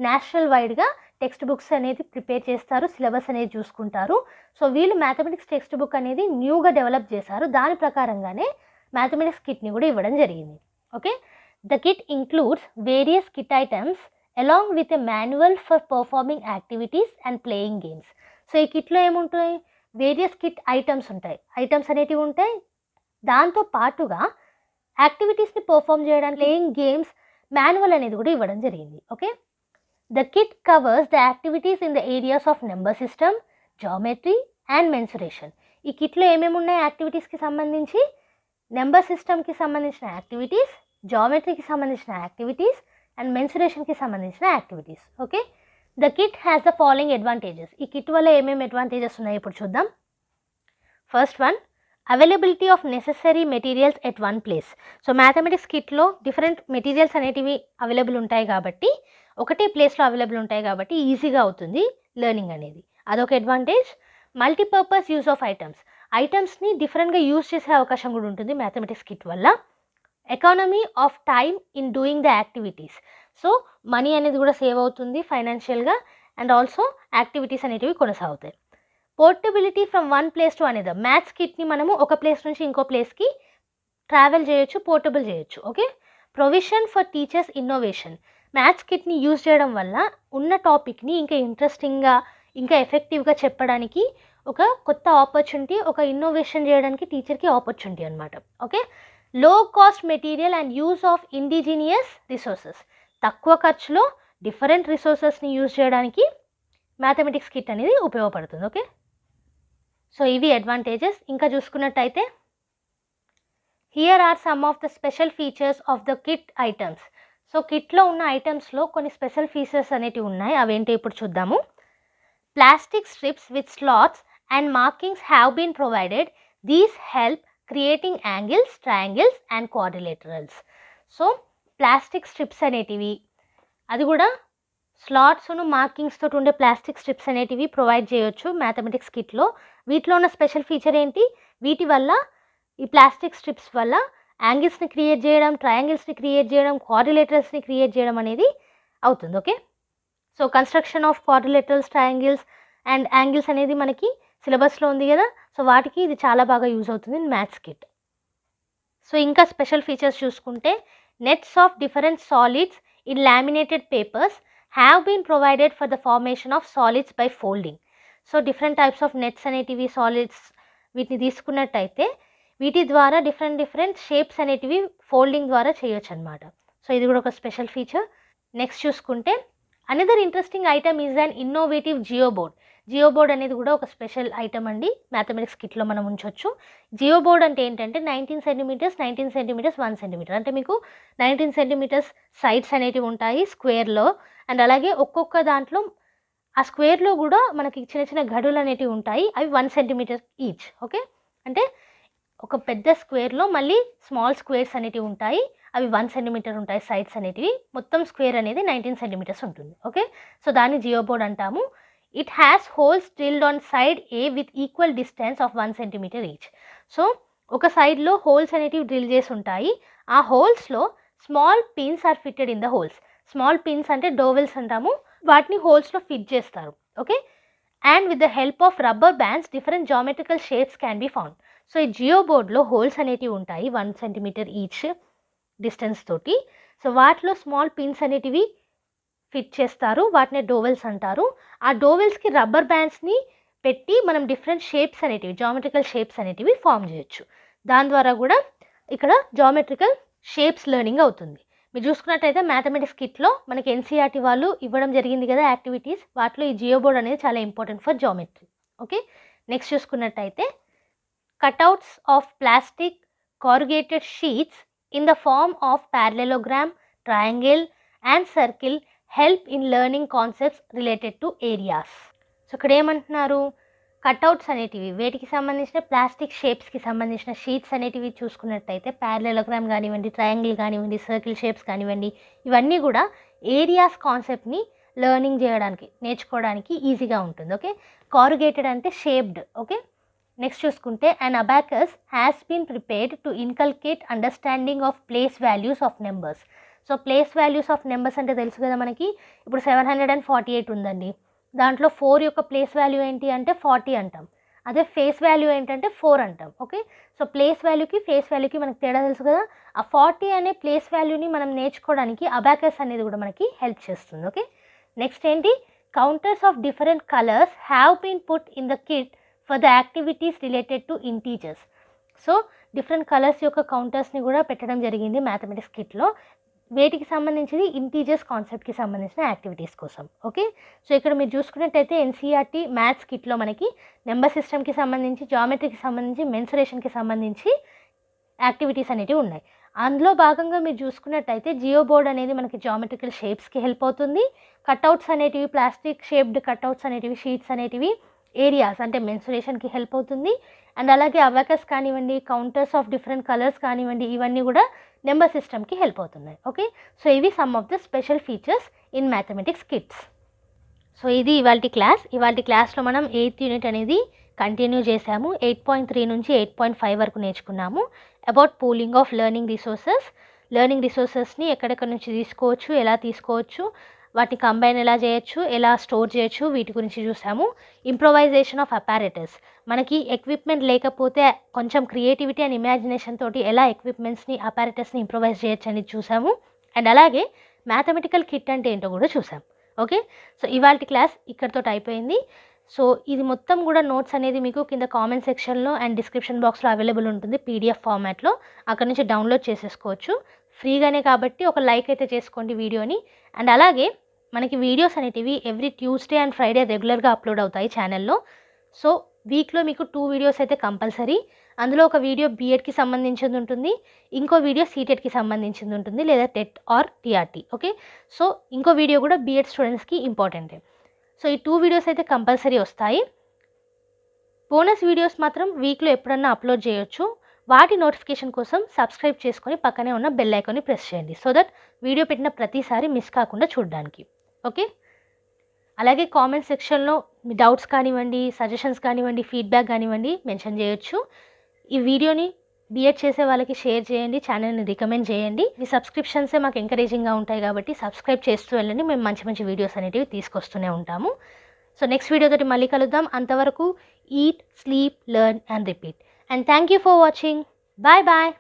నేషనల్ వైడ్గా టెక్స్ట్ బుక్స్ అనేది ప్రిపేర్ చేస్తారు, సిలబస్ అనేది చూసుకుంటారు. సో వీళ్ళు మ్యాథమెటిక్స్ టెక్స్ట్ బుక్ అనేది న్యూగా డెవలప్ చేశారు. దాని ప్రకారంగానే మ్యాథమెటిక్స్ కిట్ని కూడా ఇవ్వడం జరిగింది. Okay, the kit includes various kit items along with a manual for performing activities and playing games. So ఈ కిట్లో ఏముంటాయి? వేరియస్ కిట్ ఐటమ్స్ ఉంటాయి, ఐటమ్స్ అనేటివి ఉంటాయి. దాంతో పాటుగా యాక్టివిటీస్ని పర్ఫామ్ చేయడానికి ప్లేయింగ్ గేమ్స్ మాన్యువల్ అనేది కూడా ఇవ్వడం జరిగింది. Okay, the kit covers the activities in the areas of number system, geometry and mensuration. ఈ కిట్లో ఏమేమి ఉన్నాయి? యాక్టివిటీస్కి సంబంధించి నెంబర్ సిస్టమ్కి సంబంధించిన యాక్టివిటీస్, జామెట్రీకి సంబంధించిన యాక్టివిటీస్ అండ్ మెన్సురేషన్కి సంబంధించిన activities. Okay, the kit has the following advantages. ఈ కిట్ వల్ల ఏమేమి అడ్వాంటేజెస్ ఉన్నాయి ఇప్పుడు చూద్దాం. First one, availability of necessary materials at one place. So mathematics కిట్లో డిఫరెంట్ మెటీరియల్స్ అనేటివి అవైలబుల్ ఉంటాయి కాబట్టి, ఒకటే ప్లేస్లో అవైలబుల్ ఉంటాయి కాబట్టి ఈజీగా అవుతుంది లెర్నింగ్ అనేది. అదొక అడ్వాంటేజ్. మల్టీపర్పస్ యూజ్ ఆఫ్ ఐటమ్స్ని డిఫరెంట్గా యూజ్ చేసే అవకాశం కూడా ఉంటుంది మ్యాథమెటిక్స్ కిట్ వల్ల. Economy of time in doing the activities. So money అనేది కూడా సేవ్ అవుతుంది ఫైనాన్షియల్గా, అండ్ ఆల్సో యాక్టివిటీస్ అనేటివి కొనసాగుతాయి. Portability from one place to another. Maths కిట్ని మనము ఒక ప్లేస్ నుంచి ఇంకో ప్లేస్కి ట్రావెల్ చేయొచ్చు, పోర్టబుల్ చేయొచ్చు. Okay, provision for teachers innovation. Maths కిట్ని యూజ్ చేయడం వల్ల ఉన్న టాపిక్ని ఇంకా ఇంట్రెస్టింగ్గా, ఇంకా ఎఫెక్టివ్గా చెప్పడానికి ఒక కొత్త ఆపర్చునిటీ, ఒక ఇన్నోవేషన్ చేయడానికి టీచర్కి ఆపర్చునిటీ అనమాట. Okay, low cost material and use of indigenous resources. తక్కువ ఖర్చులో డిఫరెంట్ రిసోర్సెస్ని యూజ్ చేయడానికి మ్యాథమెటిక్స్ కిట్ అనేది ఉపయోగపడుతుంది. ఓకే, సో ఇవి అడ్వాంటేజెస్. ఇంకా చూసుకున్నట్టయితే here are some of the special features of the kit items. So కిట్లో ఉన్న ఐటమ్స్లో కొన్ని స్పెషల్ ఫీచర్స్ అనేటివి ఉన్నాయి. అవేంటో ఇప్పుడు చూద్దాము. Plastic strips with slots and markings have been provided. These help creating angles, triangles and quadrilaterals. So plastic strips అనేటివి, అది కూడా స్లాట్స్ను మార్కింగ్స్ తోటి ఉండే ప్లాస్టిక్ స్ట్రిప్స్ అనేటివి ప్రొవైడ్ చేయొచ్చు మ్యాథమెటిక్స్ కిట్లో. వీటిలో ఉన్న స్పెషల్ ఫీచర్ ఏంటి? వీటి వల్ల, ఈ ప్లాస్టిక్ స్ట్రిప్స్ వల్ల యాంగిల్స్ని క్రియేట్ చేయడం, ట్రయాంగిల్స్ని క్రియేట్ చేయడం, క్వాడ్రిలేటరల్స్ని క్రియేట్ చేయడం అనేది అవుతుంది. Okay, so construction of quadrilaterals, triangles and angles అనేది మనకి సిలబస్లో ఉంది కదా. సో వాటికి ఇది చాలా బాగా యూజ్ అవుతుంది మ్యాథ్స్ కిట్. సో ఇంకా స్పెషల్ ఫీచర్స్ చూసుకుంటే nets of different solids in laminated papers have been provided for the formation of solids by folding. So different types of nets అనేటివి, సాలిడ్స్, వీటిని తీసుకున్నట్టయితే వీటి ద్వారా డిఫరెంట్ షేప్స్ అనేటివి folding ద్వారా చేయొచ్చు అనమాట. సో ఇది కూడా ఒక స్పెషల్ ఫీచర్. నెక్స్ట్ చూసుకుంటే another interesting item is an innovative geo board. Geo board అనేది కూడా ఒక స్పెషల్ ఐటమ్ అండి, మ్యాథమెటిక్స్ కిట్లో మనం ఉంచవచ్చు. జియో బోర్డ్ అంటే ఏంటంటే 19 సెంటీమీటర్స్, 19 సెంటీమీటర్స్, 1 సెంటీమీటర్. అంటే మీకు 19 సెంటీమీటర్స్ సైడ్స్ అనేటివి ఉంటాయి స్క్వేర్లో, అండ్ అలాగే ఒక్కొక్క దాంట్లో ఆ స్క్వేర్లో కూడా మనకి చిన్న చిన్న గడులు అనేటివి ఉంటాయి, అవి 1 సెంటీమీటర్ ఈచ్. ఓకే, అంటే ఒక పెద్ద స్క్వేర్లో మళ్ళీ స్మాల్ స్క్వేర్స్ అనేటివి ఉంటాయి, అవి 1 సెంటీమీటర్ ఉంటాయి సైడ్స్ అనేటివి. మొత్తం స్క్వేర్ అనేది 19 సెంటీమీటర్స్ ఉంటుంది. ఓకే, సో దాన్ని జియో బోర్డ్ అంటాము. It has holes drilled on side A with equal distance of 1 centimetre each. So ఒక సైడ్లో హోల్స్ అనేటివి డ్రిల్ చేసి ఉంటాయి. ఆ హోల్స్లో small pins are fitted in the holes. Small pins అంటే డోవెల్స్ అంటాము, వాటిని హోల్స్లో ఫిట్ చేస్తారు. Okay, and with the help of rubber bands different geometrical shapes can be found. So ఈ జియో బోర్డ్లో హోల్స్ అనేటివి ఉంటాయి 1 సెంటీమీటర్ ఈచ్ డిస్టెన్స్ తోటి. సో వాటిలో స్మాల్ పిన్స్ అనేటివి ఫిట్ చేస్తారు, వాటిని డోవెల్స్ అంటారు. ఆ డోవెల్స్కి రబ్బర్ బ్యాండ్స్ని పెట్టి మనం డిఫరెంట్ షేప్స్ అనేటివి, జామెట్రికల్ షేప్స్ అనేటివి ఫామ్ చేయొచ్చు. దాని ద్వారా కూడా ఇక్కడ జామెట్రికల్ షేప్స్ లెర్నింగ్ అవుతుంది. మీరు చూసుకున్నట్టయితే మ్యాథమెటిక్స్ కిట్లో మనకి ఎన్సీఆర్టీ వాళ్ళు ఇవ్వడం జరిగింది కదా యాక్టివిటీస్, వాటిలో ఈ జియో బోర్డ్ అనేది చాలా important for geometry. Okay, next చూసుకున్నట్టయితే cutouts of plastic corrugated sheets in the form of parallelogram, triangle and circle help in learning concepts related to areas. So ఇక్కడ ఏమంటున్నారు, కట్అవుట్స్ అనేటివి వేటికి సంబంధించిన ప్లాస్టిక్ షేప్స్కి సంబంధించిన షీట్స్ అనేటివి చూసుకున్నట్టయితే ప్యారలెలోగ్రామ్ కానివ్వండి, ట్రయాంగిల్ కానివ్వండి, సర్కిల్ షేప్స్ కానివ్వండి, ఇవన్నీ కూడా ఏరియాస్ కాన్సెప్ట్ని లెర్నింగ్ చేయడానికి నేర్చుకోవడానికి ఈజీగా ఉంటుంది. ఓకే, కారుగేటెడ్ అంటే షేప్డ్. ఓకే, నెక్స్ట్ చూసుకుంటే an abacus has been prepared to inculcate understanding of place values of numbers. So place values of numbers అంటే తెలుసు కదా మనకి. ఇప్పుడు 748 ఉందండి, దాంట్లో 4 యొక్క ప్లేస్ వాల్యూ ఏంటి అంటే 40 అంటాం. అదే ఫేస్ వాల్యూ ఏంటంటే 4 అంటాం. ఓకే, సో ప్లేస్ వాల్యూకి ఫేస్ వాల్యూకి మనకు తేడా తెలుసు కదా. ఆ 40 అనే ప్లేస్ వాల్యూని మనం నేర్చుకోవడానికి అబాకస్ అనేది కూడా మనకి హెల్ప్ చేస్తుంది. ఓకే, నెక్స్ట్ ఏంటి, counters of different colours have been put in the kit for the activities related to integers. So different colours యొక్క కౌంటర్స్ని కూడా పెట్టడం జరిగింది మ్యాథమెటిక్స్ కిట్లో. వేటికి సంబంధించింది, ఇంటీజర్స్ కాన్సెప్ట్కి సంబంధించిన యాక్టివిటీస్ కోసం. ఓకే, సో ఇక్కడ మీరు చూసుకున్నట్టయితే ఎన్సీఆర్టీ మ్యాథ్స్ కిట్లో మనకి నెంబర్ సిస్టమ్కి సంబంధించి, జామెట్రీకి సంబంధించి, మెన్సురేషన్కి సంబంధించి యాక్టివిటీస్ అనేటివి ఉన్నాయి. అందులో భాగంగా మీరు చూసుకున్నట్టయితే జియో బోర్డ్ అనేది మనకి జామెట్రికల్ షేప్స్కి హెల్ప్ అవుతుంది. కట్అవుట్స్ అనేటివి, ప్లాస్టిక్ షేప్డ్ కట్అవుట్స్ అనేటివి, షీట్స్ అనేటివి ఏరియాస్ అంటే మెన్సురేషన్కి హెల్ప్ అవుతుంది. అండ్ అలాగే అబాకస్ కానివ్వండి, కౌంటర్స్ ఆఫ్ డిఫరెంట్ కలర్స్ కానివ్వండి, ఇవన్నీ కూడా నెంబర్ సిస్టమ్కి హెల్ప్ అవుతున్నాయి. ఓకే, సో ఇవి some of the special features in mathematics kits. So ఇది ఇవాల్టి క్లాస్. ఇవాల్టి క్లాస్లో మనం 8th యూనిట్ అనేది కంటిన్యూ చేసాము. 8.3 నుంచి 8.5 వరకు నేర్చుకున్నాము. అబౌట్ పూలింగ్ ఆఫ్ లెర్నింగ్ రిసోర్సెస్ని ఎక్కడెక్కడ నుంచి తీసుకోవచ్చు, ఎలా తీసుకోవచ్చు, వాటిని కంబైన్ ఎలా చేయొచ్చు, ఎలా స్టోర్ చేయొచ్చు, వీటి గురించి చూసాము. ఇంప్రొవైజేషన్ ఆఫ్ అపారెటస్, మనకి ఎక్విప్మెంట్ లేకపోతే కొంచెం క్రియేటివిటీ అండ్ ఇమాజినేషన్ తోటి ఎలా ఎక్విప్మెంట్స్ని, అపారెటస్ని ఇంప్రొవైజ్ చేయొచ్చు అనేది చూసాము. అండ్ అలాగే మ్యాథమెటికల్ కిట్ అంటే ఏంటో కూడా చూసాం. ఓకే, సో ఇవాళ క్లాస్ ఇక్కడితో అయిపోయింది. సో ఇది మొత్తం కూడా నోట్స్ అనేది మీకు కింద కామెంట్ సెక్షన్లో అండ్ డిస్క్రిప్షన్ బాక్స్లో అవైలబుల్ ఉంటుంది పీడిఎఫ్ ఫార్మాట్లో. అక్కడ నుంచి డౌన్లోడ్ చేసేసుకోవచ్చు ఫ్రీగానే, కాబట్టి ఒక లైక్ అయితే చేసుకోండి వీడియోని. అండ్ అలాగే మనకి వీడియోస్ అనేటివి ఎవ్రీ ట్యూస్డే అండ్ ఫ్రైడే రెగ్యులర్గా అప్లోడ్ అవుతాయి ఛానల్లో. సో వీక్లో మీకు 2 వీడియోస్ అయితే కంపల్సరీ. అందులో ఒక వీడియో B.Edకి సంబంధించింది ఉంటుంది, ఇంకో వీడియో CTETకి సంబంధించింది ఉంటుంది, లేదా TET or TRT. Okay, so ఇంకో వీడియో కూడా B.Ed స్టూడెంట్స్కి ఇంపార్టెంటే. సో ఈ 2 వీడియోస్ అయితే కంపల్సరీ వస్తాయి. బోనస్ వీడియోస్ మాత్రం వీక్లో ఎప్పుడన్నా అప్లోడ్ చేయొచ్చు. వాటి నోటిఫికేషన్ కోసం సబ్స్క్రైబ్ చేసుకొని పక్కనే ఉన్న బెల్ ఐకాన్ని ప్రెస్ చేయండి, సో దట్ వీడియో పెట్టిన ప్రతిసారి మిస్ కాకుండా చూడడానికి. ఓకే, అలాగే కామెంట్ సెక్షన్లో మీ డౌట్స్ కానివ్వండి, సజెషన్స్ కానివ్వండి, ఫీడ్బ్యాక్ కానివ్వండి మెన్షన్ చేయొచ్చు. ఈ వీడియోని B.Ed చేసే వాళ్ళకి షేర్ చేయండి, ఛానల్ని రికమెండ్ చేయండి. మీ సబ్స్క్రిప్షన్సే మాకు ఎంకరేజింగ్గా ఉంటాయి కాబట్టి సబ్స్క్రైబ్ చేస్తూ వెళ్ళండి. మేము మంచి మంచి వీడియోస్ అనేటివి తీసుకొస్తూనే ఉంటాము. సో నెక్స్ట్ వీడియోతోటి మళ్ళీ కలుద్దాం. అంతవరకు eat, sleep, learn and repeat. And thank you for watching. Bye bye.